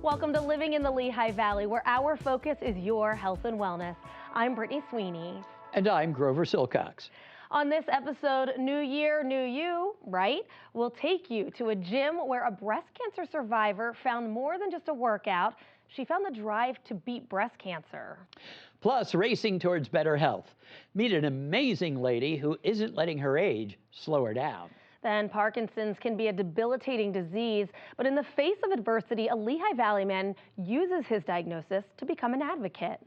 Welcome to Living in the Lehigh Valley, where our focus is your health and wellness. I'm Brittany Sweeney. And I'm Grover Silcox. On this episode, New Year, New You, right? We'll take you to a gym where a breast cancer survivor found more than just a workout. She found the drive to beat breast cancer. Plus, racing towards better health. Meet an amazing lady who isn't letting her age slow her down. Then Parkinson's can be a debilitating disease, but in the face of adversity, a Lehigh Valley man uses his diagnosis to become an advocate.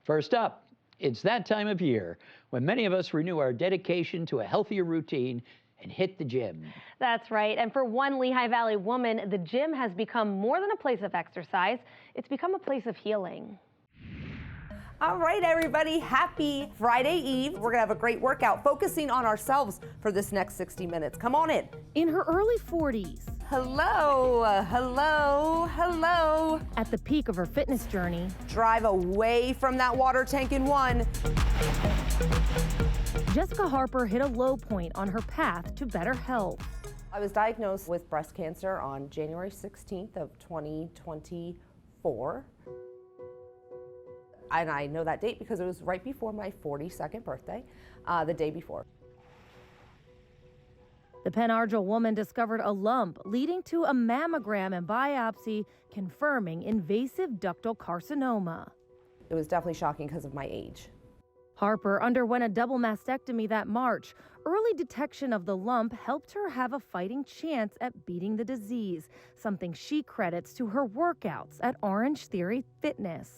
First up, it's that time of year when many of us renew our dedication to a healthier routine and hit the gym. That's right. And for one Lehigh Valley woman, the gym has become more than a place of exercise. It's become a place of healing. All right, everybody, happy Friday Eve. We're gonna have a great workout focusing on ourselves for this next 60 minutes. Come on in. In her early 40s. Hello, hello, hello. At the peak of her fitness journey. Drive away from that water tank in one. Jessica Harper hit a low point on her path to better health. I was diagnosed with breast cancer on January 16th of 2024. And I know that date because it was right before my 42nd birthday, the day before. The Penn Argyl woman discovered a lump leading to a mammogram and biopsy confirming invasive ductal carcinoma. It was definitely shocking because of my age. Harper underwent a double mastectomy that March. Early detection of the lump helped her have a fighting chance at beating the disease, something she credits to her workouts at Orange Theory Fitness.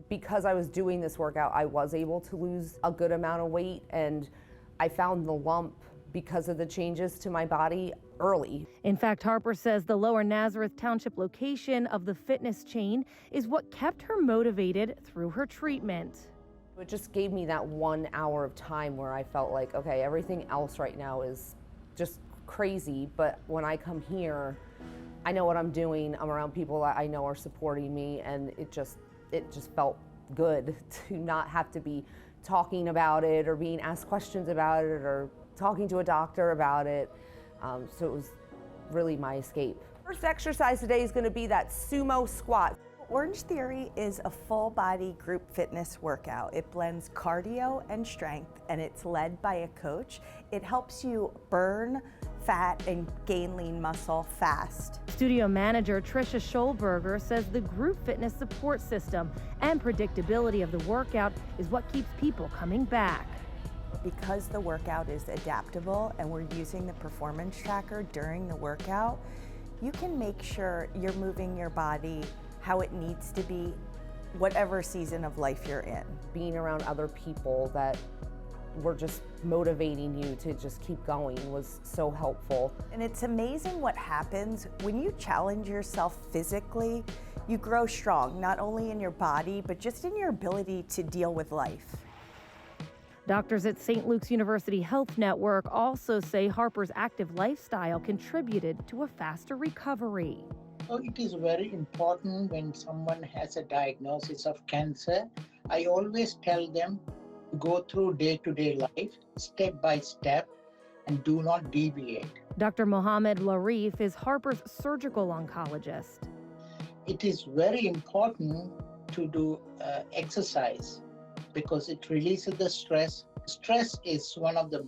Because I was doing this workout, I was able to lose a good amount of weight, and I found the lump because of the changes to my body early. In fact, Harper says the Lower Nazareth Township location of the fitness chain is what kept her motivated through her treatment. It just gave me that 1 hour of time where I felt like, okay, everything else right now is just crazy, but when I come here, I know what I'm doing. I'm around people that I know are supporting me, and it just felt good to not have to be talking about it or being asked questions about it or talking to a doctor about it. So it was really my escape. First exercise today is going to be that sumo squat. Orange Theory is a full body group fitness workout. It blends cardio and strength, and it's led by a coach. It helps you burn fat and gain lean muscle fast. Studio manager Tricia Scholberger says the group fitness support system and predictability of the workout is what keeps people coming back. Because the workout is adaptable and we're using the performance tracker during the workout, you can make sure you're moving your body how it needs to be, whatever season of life you're in. Being around other people that were just motivating you to just keep going was so helpful. And it's amazing what happens when you challenge yourself physically. You grow strong, not only in your body, but just in your ability to deal with life. Doctors at St. Luke's University Health Network also say Harper's active lifestyle contributed to a faster recovery. So it is very important when someone has a diagnosis of cancer. I always tell them to go through day-to-day life, step by step, and do not deviate. Dr. Mohammed Larif is Harper's surgical oncologist. It is very important to do exercise because it releases the stress. Stress is one of the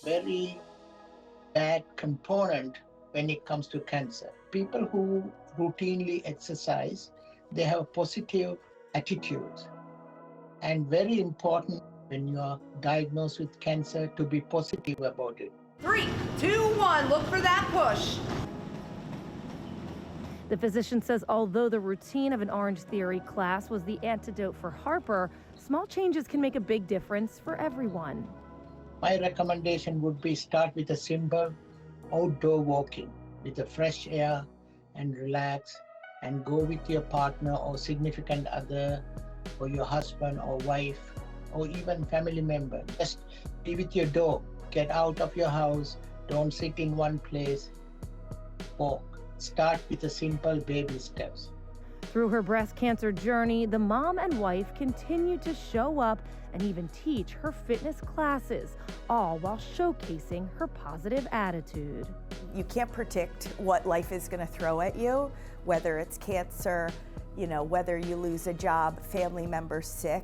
very bad component when it comes to cancer. People who routinely exercise, they have a positive attitude. And very important when you are diagnosed with cancer to be positive about it. 3, 2, 1, look for that push. The physician says although the routine of an Orange Theory class was the antidote for Harper, small changes can make a big difference for everyone. My recommendation would be start with a simple outdoor walking with the fresh air and relax, and go with your partner or significant other or your husband or wife or even family member. Just be with your dog. Get out of your house. Don't sit in one place. Walk. Start with the simple baby steps. Through her breast cancer journey, the mom and wife continue to show up and even teach her fitness classes, all while showcasing her positive attitude. You can't predict what life is going to throw at you, whether it's cancer, whether you lose a job, family members sick,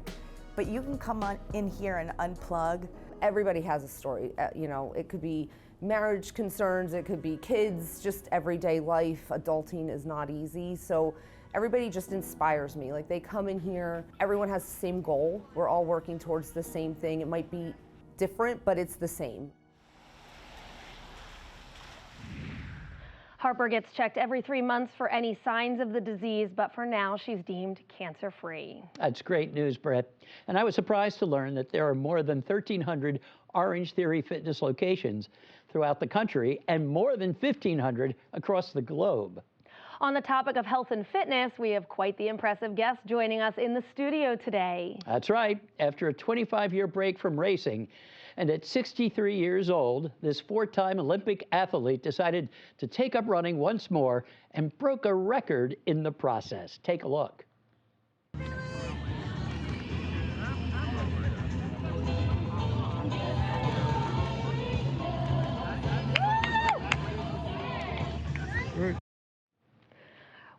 but you can come on in here and unplug. Everybody has a story. It could be marriage concerns, it could be kids, just everyday life. Adulting is not easy. So everybody just inspires me. Like, they come in here, everyone has the same goal. We're all working towards the same thing. It might be different, but it's the same. Harper gets checked every 3 months for any signs of the disease, but for now, she's deemed cancer-free. That's great news, Brett. And I was surprised to learn that there are more than 1,300 Orange Theory fitness locations throughout the country and more than 1,500 across the globe. On the topic of health and fitness, we have quite the impressive guest joining us in the studio today. That's right. After a 25-year break from racing, and at 63 years old, this 4-time Olympic athlete decided to take up running once more and broke a record in the process. Take a look.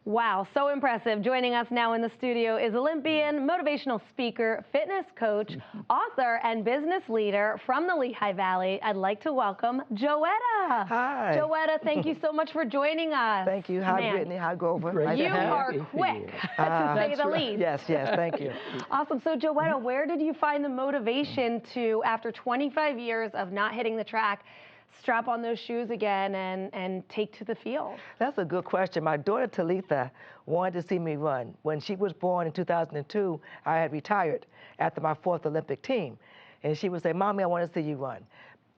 Wow, so impressive. Joining us now in the studio is Olympian, motivational speaker, fitness coach, author, and business leader from the Lehigh Valley. I'd like to welcome Joetta. Hi. Joetta, thank you so much for joining us. Thank you. Hi, Man, Brittany. Hi, Grover. Great Nice you to have are you. quick, to say the least. Yes, thank you. Awesome. So, Joetta, where did you find the motivation to, after 25 years of not hitting the track, strap on those shoes again and take to the field? That's a good question. My daughter, Talitha, wanted to see me run. When she was born in 2002, I had retired after my 4th Olympic team. And she would say, Mommy, I want to see you run.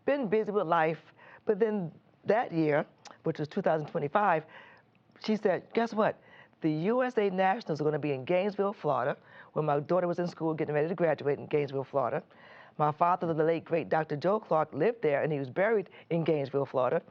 Been busy with life, but then that year, which was 2025, she said, guess what? The USA Nationals are going to be in Gainesville, Florida, where my daughter was in school getting ready to graduate in Gainesville, Florida. My father, the late, great Dr. Joe Clark, lived there, and he was buried in Gainesville, Florida.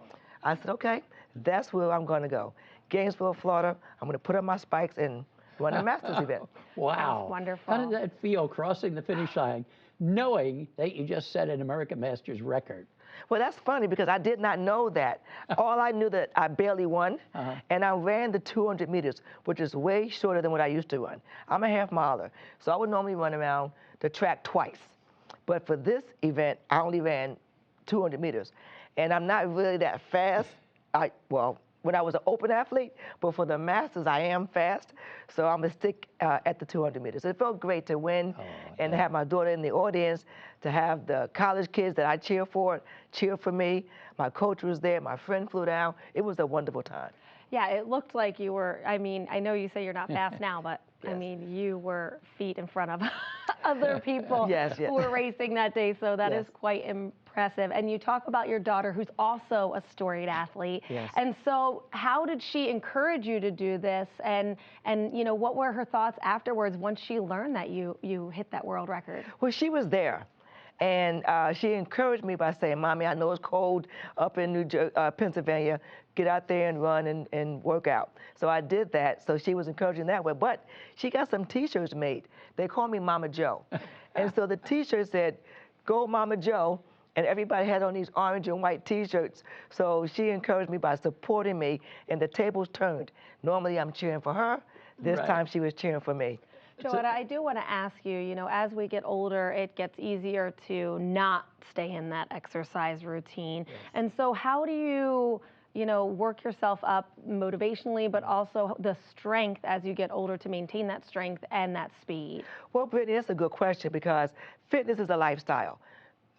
I said, okay, that's where I'm going to go. Gainesville, Florida, I'm going to put on my spikes and run a Masters event. Wow. That's wonderful. How did that feel, crossing the finish line, knowing that you just set an American Masters record? Well, that's funny because I did not know that. All I knew that I barely won, and I ran the 200 meters, which is way shorter than what I used to run. I'm a half miler, so I would normally run around the track twice. But for this event, I only ran 200 meters. And I'm not really that fast. When I was an open athlete, but for the Masters, I am fast. So I'm going to stick at the 200 meters. It felt great to win and to have my daughter in the audience, to have the college kids that I cheer for me. My coach was there. My friend flew down. It was a wonderful time. Yeah, it looked like you were, I know you say you're not fast now, but Yes. you were feet in front of other people Yes. who were racing that day, so that is Yes. quite impressive. And you talk about your daughter, who's also a storied athlete. Yes. And so how did she encourage you to do this? And what were her thoughts afterwards once she learned that you hit that world record? Well, she was there. And she encouraged me by saying, Mommy, I know it's cold up in Pennsylvania. Get out there and run and work out. So I did that. So she was encouraging that way. But she got some T-shirts made. They call me Mama Joe. And so the T-shirt said, Go Mama Joe. And everybody had on these orange and white T-shirts. So she encouraged me by supporting me, and the tables turned. Normally I'm cheering for her. This time she was cheering for me. Joetta, I do want to ask you, as we get older, it gets easier to not stay in that exercise routine. Yes. And so how do you, work yourself up motivationally, but also the strength as you get older to maintain that strength and that speed? Well, Brittany, that's a good question because fitness is a lifestyle.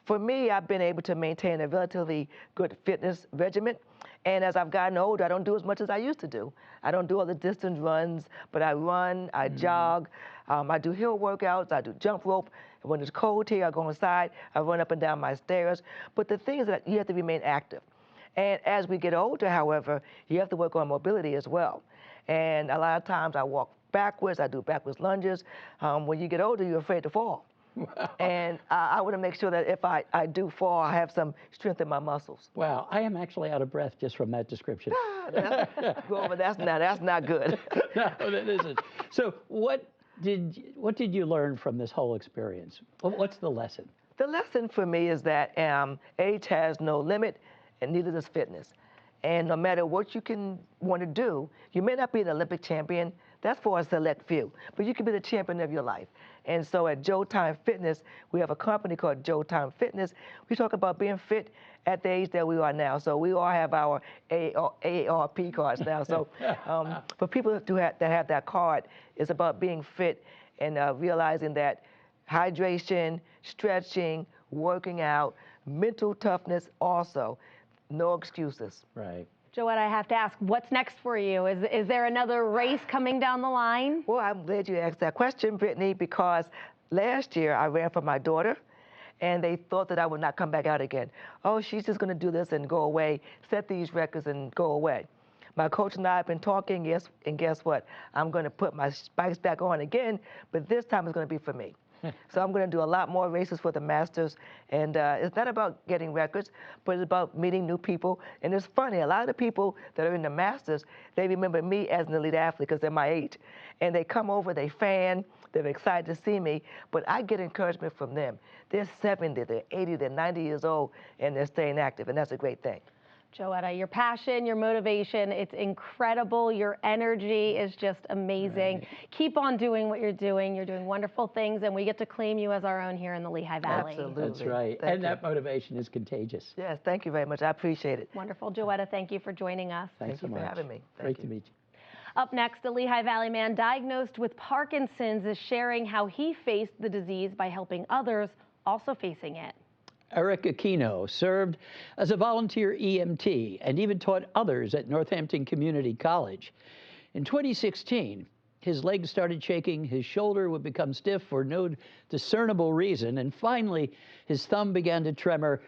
For me, I've been able to maintain a relatively good fitness regimen. And as I've gotten older, I don't do as much as I used to do. I don't do all the distance runs, but I run, I jog, I do hill workouts, I do jump rope. When it's cold here, I go inside, I run up and down my stairs. But the thing is that you have to remain active. And as we get older, however, you have to work on mobility as well. And a lot of times I walk backwards, I do backwards lunges. When you get older, you're afraid to fall. Wow. And I want to make sure that if I do fall, I have some strength in my muscles. Wow, I am actually out of breath just from that description. That's not good. No, that isn't. So what did you learn from this whole experience? What's the lesson? The lesson for me is that age has no limit, and neither does fitness. And no matter what you can want to do, you may not be an Olympic champion. That's for a select few, but you can be the champion of your life. And so at Joe Time Fitness, we have a company called Joe Time Fitness. We talk about being fit at the age that we are now. So we all have our AARP cards now. So for people that have that card, it's about being fit and realizing that hydration, stretching, working out, mental toughness also, no excuses. Right. Joette, I have to ask, what's next for you? Is there another race coming down the line? Well, I'm glad you asked that question, Brittany, because last year I ran for my daughter, and they thought that I would not come back out again. Oh, she's just going to do this and go away, set these records and go away. My coach and I have been talking, yes, and guess what? I'm going to put my spikes back on again, but this time it's going to be for me. So I'm going to do a lot more races for the Masters, and it's not about getting records, but it's about meeting new people. And it's funny, a lot of the people that are in the Masters, they remember me as an elite athlete because they're my age. And they come over, they fan, they're excited to see me, but I get encouragement from them. They're 70, they're 80, they're 90 years old, and they're staying active, and that's a great thing. Joetta, your passion, your motivation, it's incredible. Your energy is just amazing. Right. Keep on doing what you're doing. You're doing wonderful things, and we get to claim you as our own here in the Lehigh Valley. Absolutely. That's right. Thank And you. that motivation is contagious. Yes, thank you very much. I appreciate it. Wonderful. Joetta, thank you for joining us. Thanks so you much. for having me. Great Thank to you. meet you. Up next, a Lehigh Valley man diagnosed with Parkinson's is sharing how he faced the disease by helping others also facing it. Eric Aquino served as a volunteer EMT and even taught others at Northampton Community College. In 2016, his legs started shaking, his shoulder would become stiff for no discernible reason, and finally his thumb began to tremor,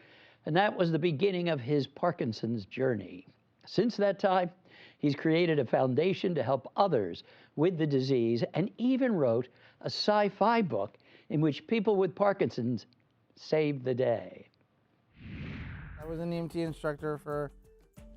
and that was the beginning of his Parkinson's journey. Since that time, he's created a foundation to help others with the disease and even wrote a sci-fi book in which people with Parkinson's save the day. I was an EMT instructor for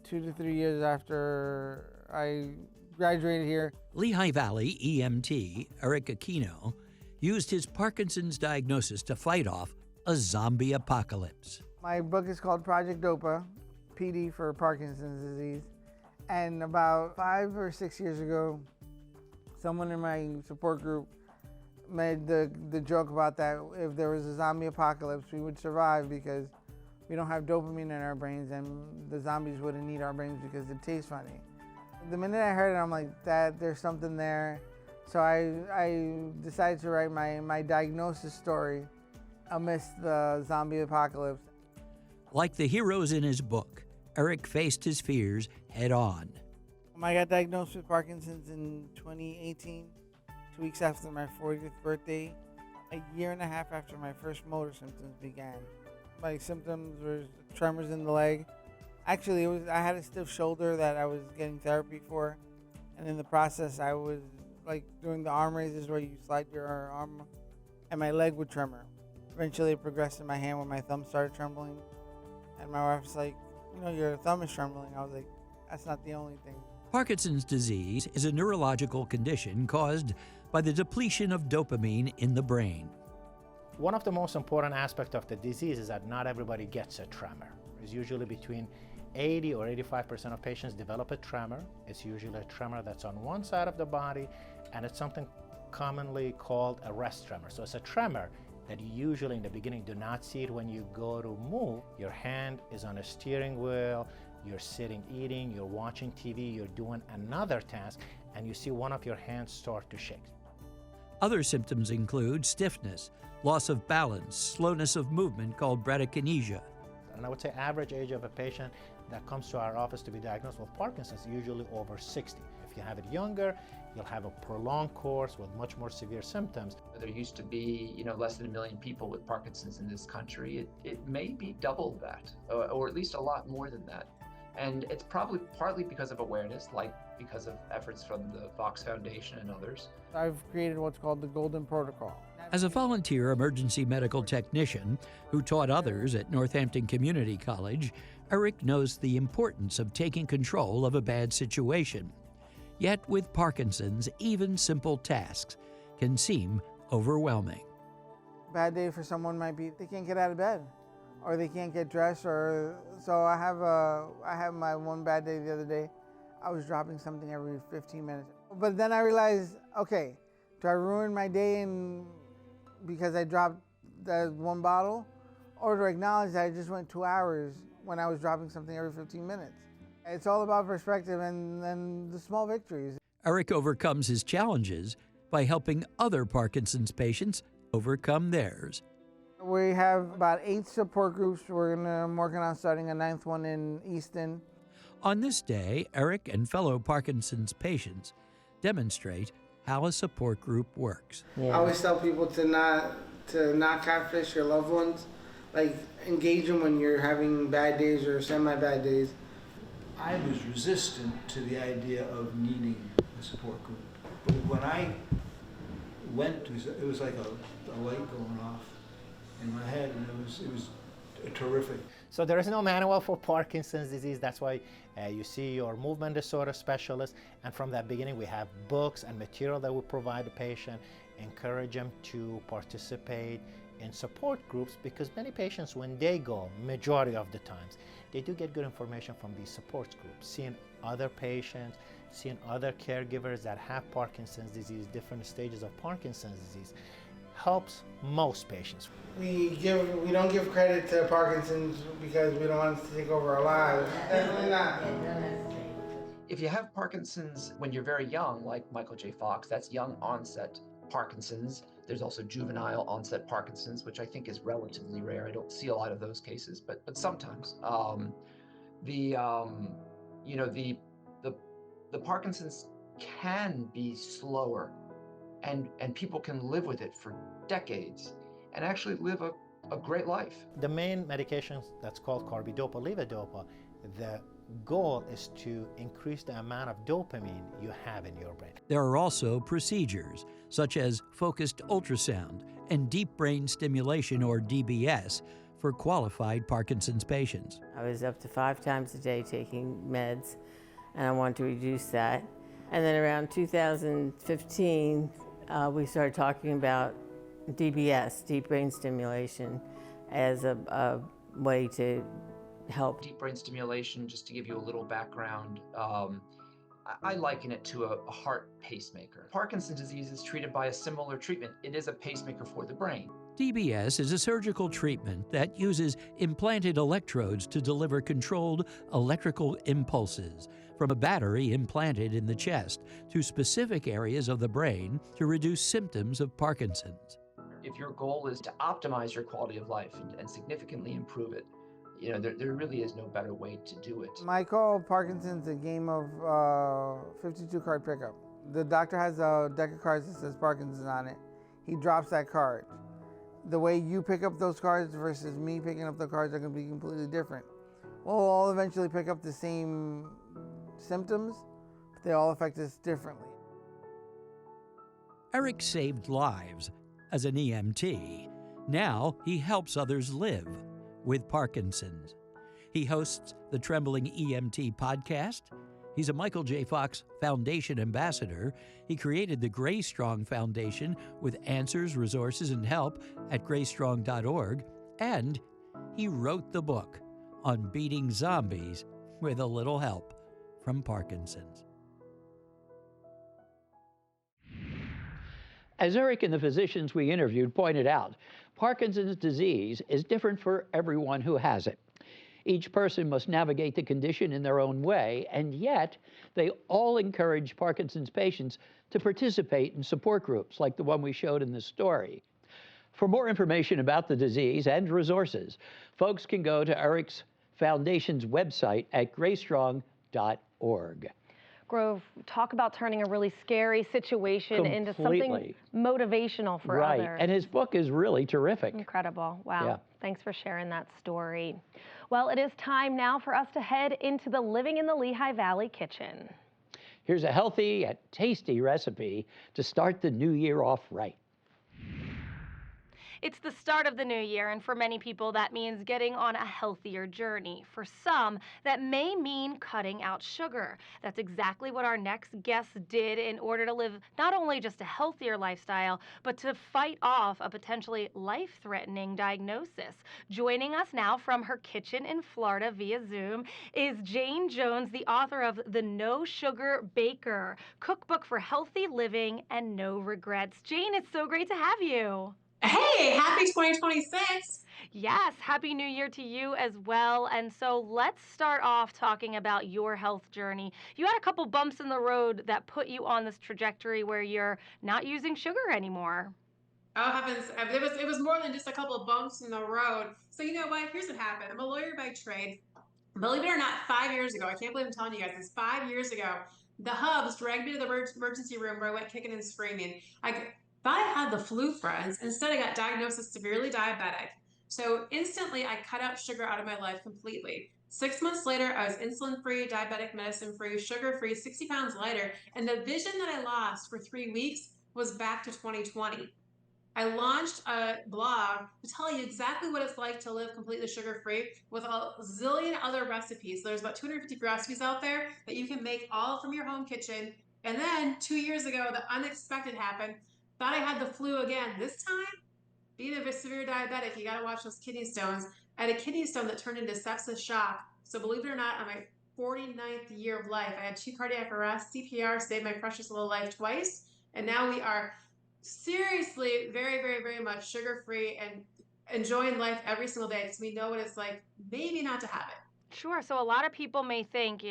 2 to 3 years after I graduated here. Lehigh Valley EMT Eric Aquino used his Parkinson's diagnosis to fight off a zombie apocalypse. My book is called Project DOPA, PD for Parkinson's disease. And about 5 or 6 years ago, someone in my support group made the joke about that if there was a zombie apocalypse, we would survive because we don't have dopamine in our brains, and the zombies wouldn't need our brains because it tastes funny. The minute I heard it, I'm like, there's something there. So I decided to write my diagnosis story amidst the zombie apocalypse. Like the heroes in his book, Eric faced his fears head on. I got diagnosed with Parkinson's in 2018, 2 weeks after my 40th birthday, a year and a half after my first motor symptoms began. My symptoms were tremors in the leg. Actually, I had a stiff shoulder that I was getting therapy for, and in the process, I was like doing the arm raises where you slide your arm, and my leg would tremor. Eventually, it progressed in my hand when my thumb started trembling, and my wife was like, "You know, your thumb is trembling." I was like, "That's not the only thing." Parkinson's disease is a neurological condition caused by the depletion of dopamine in the brain. One of the most important aspects of the disease is that not everybody gets a tremor. It's usually between 80 or 85% of patients develop a tremor. It's usually a tremor that's on one side of the body, and it's something commonly called a rest tremor. So it's a tremor that you usually in the beginning do not see it when you go to move. Your hand is on a steering wheel, you're sitting eating, you're watching TV, you're doing another task, and you see one of your hands start to shake. Other symptoms include stiffness, loss of balance, slowness of movement called bradykinesia. And I would say average age of a patient that comes to our office to be diagnosed with Parkinson's is usually over 60. If you have it younger, you'll have a prolonged course with much more severe symptoms. There used to be, less than 1 million people with Parkinson's in this country. It may be double that, or at least a lot more than that. And it's probably partly because of awareness, like because of efforts from the Fox Foundation and others. I've created what's called the Golden Protocol. As a volunteer emergency medical technician who taught others at Northampton Community College, Eric knows the importance of taking control of a bad situation. Yet with Parkinson's, even simple tasks can seem overwhelming. Bad day for someone might be they can't get out of bed, or they can't get dressed, or so I have my one bad day the other day. I was dropping something every 15 minutes. But then I realized, okay, do I ruin my day because I dropped that one bottle? Or do I acknowledge that I just went 2 hours when I was dropping something every 15 minutes? It's all about perspective and the small victories. Eric overcomes his challenges by helping other Parkinson's patients overcome theirs. We have about 8 support groups. I'm working on starting a 9th one in Easton. On this day, Eric and fellow Parkinson's patients demonstrate how a support group works. I always tell people to not catfish your loved ones. Like, engage them when you're having bad days or semi-bad days. I was resistant to the idea of needing a support group. But when I went, it was like a light going off in my head, and it was terrific. So there is no manual for Parkinson's disease. That's why you see your movement disorder specialist. And from that beginning, we have books and material that we provide the patient, encourage them to participate in support groups, because many patients, when they go, majority of the times, they do get good information from these support groups, seeing other patients, seeing other caregivers that have Parkinson's disease, different stages of Parkinson's disease, helps most patients. We don't give credit to Parkinson's because we don't want it to take over our lives. Definitely not. If you have Parkinson's when you're very young, like Michael J. Fox, that's young onset Parkinson's. There's also juvenile onset Parkinson's, which I think is relatively rare. I don't see a lot of those cases, but sometimes. The Parkinson's can be slower, and people can live with it for decades and actually live a great life. The main medication that's called carbidopa, levodopa, the goal is to increase the amount of dopamine you have in your brain. There are also procedures such as focused ultrasound and deep brain stimulation, or DBS, for qualified Parkinson's patients. I was up to 5 times a day taking meds, and I wanted to reduce that. And then around 2015, we started talking about DBS, deep brain stimulation, as a way to help. Deep brain stimulation, just to give you a little background, I liken it to a heart pacemaker. Parkinson's disease is treated by a similar treatment. It is a pacemaker for the brain. DBS is a surgical treatment that uses implanted electrodes to deliver controlled electrical impulses from a battery implanted in the chest to specific areas of the brain to reduce symptoms of Parkinson's. If your goal is to optimize your quality of life and significantly improve it, there really is no better way to do it. I call Parkinson's a game of 52 card pickup. The doctor has a deck of cards that says Parkinson's on it. He drops that card. The way you pick up those cards versus me picking up the cards are going to be completely different. We'll all eventually pick up the same symptoms, but they all affect us differently. Eric saved lives as an EMT. Now he helps others live with Parkinson's. He hosts the Trembling EMT podcast. He's a Michael J. Fox Foundation ambassador. He created the Gray Strong Foundation with answers, resources, and help at graystrong.org. And he wrote the book on beating zombies with a little help from Parkinson's. As Eric and the physicians we interviewed pointed out, Parkinson's disease is different for everyone who has it. Each person must navigate the condition in their own way, and yet they all encourage Parkinson's patients to participate in support groups like the one we showed in the story. For more information about the disease and resources, folks can go to Eric's Foundation's website at graystrong.org. Grove, talk about turning a really scary situation into something motivational for others. Right, and his book is really terrific. Incredible. Wow. Yeah. Thanks for sharing that story. Well, it is time now for us to head into the Living in the Lehigh Valley kitchen. Here's a healthy and tasty recipe to start the new year off right. It's the start of the new year, and for many people, that means getting on a healthier journey. For some, that may mean cutting out sugar. That's exactly what our next guest did in order to live not only just a healthier lifestyle, but to fight off a potentially life-threatening diagnosis. Joining us now from her kitchen in Florida via Zoom is Jane Jones, the author of The No Sugar Baker, Cookbook for Healthy Living and No Regrets. Jane, it's so great to have you. Hey, happy 2026. Yes, Happy New Year to you as well. And so let's start off talking about your health journey. You had a couple bumps in the road that put you on this trajectory where you're not using sugar anymore. Oh heavens, it was more than just a couple of bumps in the road. So you know what? Here's what happened. I'm a lawyer by trade. Believe it or not, 5 years ago, I can't believe I'm telling you guys this, 5 years ago, the Hubs dragged me to the emergency room where I went kicking and screaming. I thought I had the flu, friends. Instead, I got diagnosed as severely diabetic. So instantly, I cut out sugar out of my life completely. 6 months later, I was insulin-free, diabetic medicine-free, sugar-free, 60 pounds lighter, and the vision that I lost for 3 weeks was back to 2020. I launched a blog to tell you exactly what it's like to live completely sugar-free with a zillion other recipes. There's about 250 recipes out there that you can make all from your home kitchen. And then 2 years ago, the unexpected happened. Thought I had the flu again. This time, being a severe diabetic, you got to watch those kidney stones. I had a kidney stone that turned into sepsis shock. So believe it or not, on my 49th year of life, I had 2 cardiac arrests, CPR, saved my precious little life twice. And now we are seriously very, very, very much sugar-free and enjoying life every single day because we know what it's like maybe not to have it. Sure. So a lot of people may think,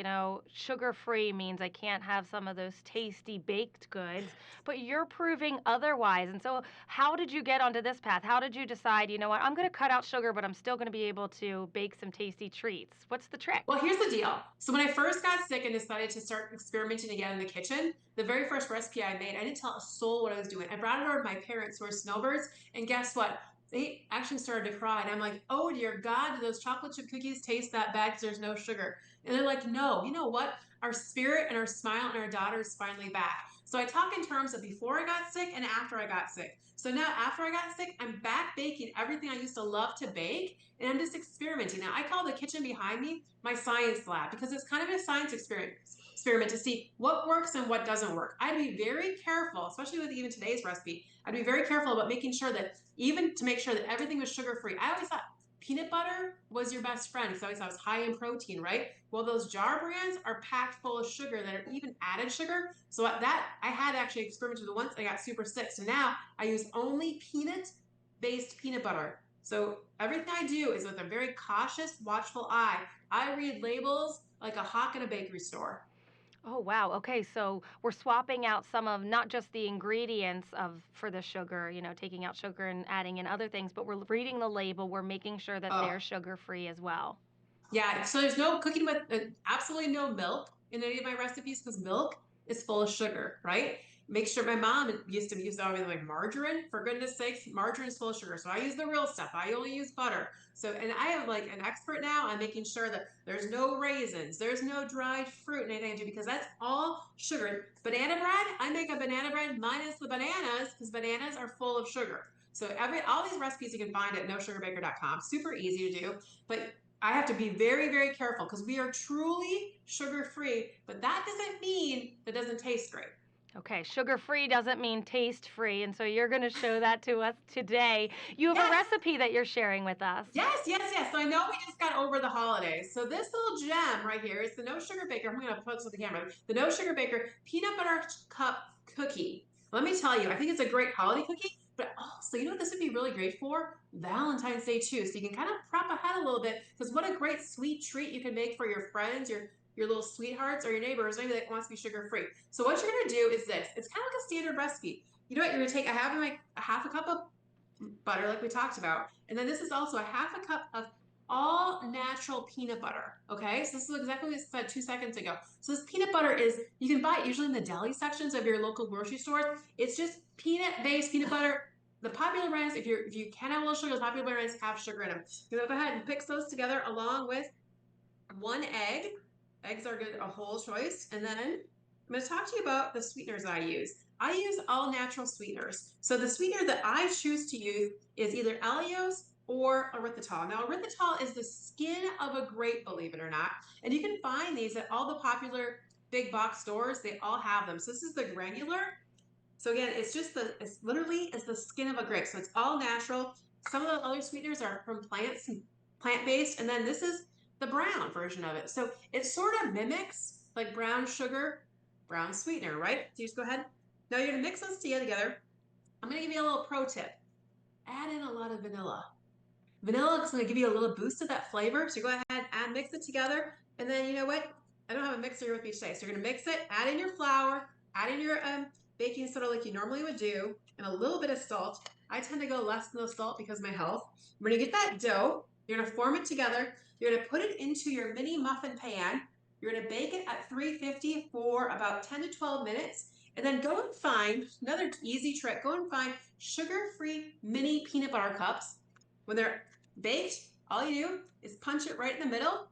sugar-free means I can't have some of those tasty baked goods, but you're proving otherwise. And so how did you get onto this path? How did you decide, you know what, I'm going to cut out sugar, but I'm still going to be able to bake some tasty treats? What's the trick? Well, here's the deal. So when I first got sick and decided to start experimenting again in the kitchen, the very first recipe I made, I didn't tell a soul what I was doing. I brought it over to my parents who are snowbirds, and guess what? They actually started to cry. And I'm like, oh dear God, do those chocolate chip cookies taste that bad because there's no sugar? And they're like, no, you know what? Our spirit and our smile and our daughter is finally back. So I talk in terms of before I got sick and after I got sick. So now after I got sick, I'm back baking everything I used to love to bake, and I'm just experimenting. Now I call the kitchen behind me my science lab because it's kind of a science experiment to see what works and what doesn't work. I'd be very careful, especially with even today's recipe, I'd be very careful about making sure that even to make sure that everything was sugar-free. I always thought peanut butter was your best friend because I always thought it was high in protein, right? Well, those jar brands are packed full of sugar that are even added sugar. So that I had actually experimented with once. I got super sick. So now I use only peanut-based peanut butter. So everything I do is with a very cautious, watchful eye. I read labels like a hawk in a bakery store. Oh, wow. Okay, so we're swapping out some of not just the ingredients for the sugar, taking out sugar and adding in other things, but we're reading the label. We're making sure that they're sugar-free as well. Yeah, so there's no cooking with absolutely no milk in any of my recipes because milk is full of sugar, right? Make sure my mom used to use always like margarine. For goodness sakes, margarine is full of sugar. So I use the real stuff. I only use butter. So, and I am like an expert now on making sure that there's no raisins, there's no dried fruit in anything I do because that's all sugar. Banana bread, I make a banana bread minus the bananas because bananas are full of sugar. So all these recipes you can find at nosugarbaker.com. Super easy to do, but I have to be very, very careful because we are truly sugar-free, but that doesn't mean it doesn't taste great. Okay, sugar-free doesn't mean taste-free, and so you're going to show that to us today. You have a recipe that you're sharing with us. Yes. So I know we just got over the holidays. So this little gem right here is the No Sugar Baker. I'm going to put this on the camera. The No Sugar Baker Peanut Butter Cup Cookie. Let me tell you, I think it's a great holiday cookie, but also, you know what this would be really great for? Valentine's Day too. So you can kind of prep ahead a little bit because what a great sweet treat you can make for your friends, your little sweethearts or your neighbors, maybe that wants to be sugar-free. So what you're gonna do is this. It's kind of like a standard recipe. You know what, you're gonna take a half a cup of butter like we talked about. And then this is also a half a cup of all natural peanut butter, okay? So this is exactly what I said 2 seconds ago. So this peanut butter you can buy it usually in the deli sections of your local grocery store. It's just peanut-based peanut butter. The popular brands, if you can have a little sugar, the popular brands have sugar in them. You're gonna go ahead and mix those together along with 1 egg. Eggs are good, a whole choice. And then I'm going to talk to you about the sweeteners I use. I use all natural sweeteners. So the sweetener that I choose to use is either Allios or erythritol. Now, erythritol is the skin of a grape, believe it or not. And you can find these at all the popular big box stores. They all have them. So this is the granular. So again, it's literally the skin of a grape. So it's all natural. Some of the other sweeteners are from plants, plant-based. And then this is the brown version of it. So it sort of mimics like brown sugar, brown sweetener, right? So you just go ahead. Now you're gonna mix those together. I'm gonna give you a little pro tip. Add in a lot of vanilla. Vanilla is gonna give you a little boost of that flavor. So go ahead and mix it together. And then you know what? I don't have a mixer here with me today. So you're gonna mix it, add in your flour, add in your baking soda like you normally would do, and a little bit of salt. I tend to go less than the salt because of my health. We're gonna get that dough. You're gonna form it together. You're gonna put it into your mini muffin pan. You're gonna bake it at 350 for about 10 to 12 minutes. And then go and find, another easy trick, go and find sugar-free mini peanut butter cups. When they're baked, all you do is punch it right in the middle,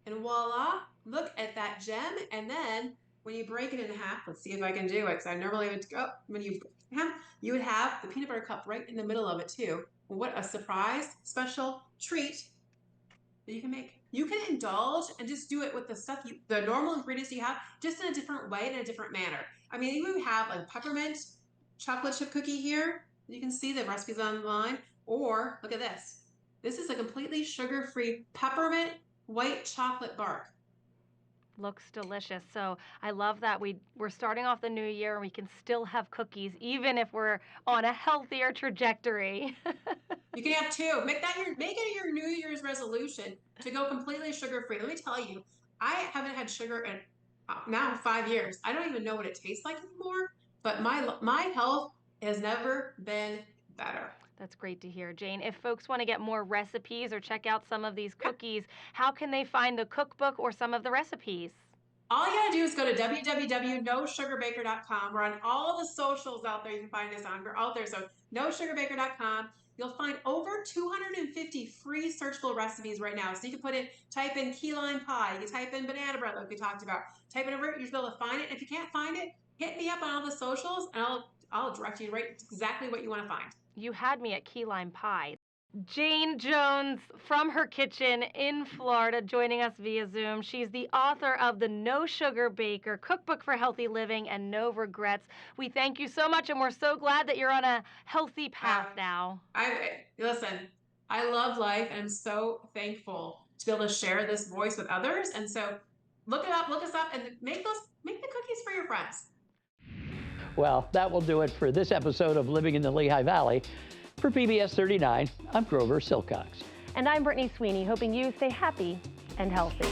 and voila, look at that gem. And then when you break it in half, let's see if I can do it, because I normally would go, you would have the peanut butter cup right in the middle of it too. What a surprise, special treat that you can make. You can indulge and just do it with the stuff, the normal ingredients you have, just in a different way, in a different manner. I mean, you have a peppermint chocolate chip cookie here. You can see the recipes online. Or look at this. This is a completely sugar-free peppermint white chocolate bark. Looks delicious. So I love that we're starting off the new year and we can still have cookies even if we're on a healthier trajectory. You can have two. Make it your New Year's resolution to go completely sugar-free. Let me tell you, I haven't had sugar in now 5 years. I don't even know what it tastes like anymore, but my health has never been better. That's great to hear, Jane. If folks want to get more recipes or check out some of these cookies, how can they find the cookbook or some of the recipes? All you gotta do is go to www.nosugarbaker.com. We're on all the socials out there. You can find us on. We're out there. So nosugarbaker.com. You'll find over 250 free searchable recipes right now. So you can type in key lime pie. You can type in banana bread like we talked about. Type it over, you'll be able to find it. If you can't find it, hit me up on all the socials and I'll direct you right to exactly what you want to find. You had me at key lime pie. Jane Jones from her kitchen in Florida joining us via Zoom. She's the author of the No Sugar Baker Cookbook for Healthy Living and No Regrets. We thank you so much and we're so glad that you're on a healthy path now. Listen, I love life and I'm so thankful to be able to share this voice with others. And so look us up and make the cookies for your friends. Well, that will do it for this episode of Living in the Lehigh Valley. For PBS 39, I'm Grover Silcox. And I'm Brittany Sweeney, hoping you stay happy and healthy.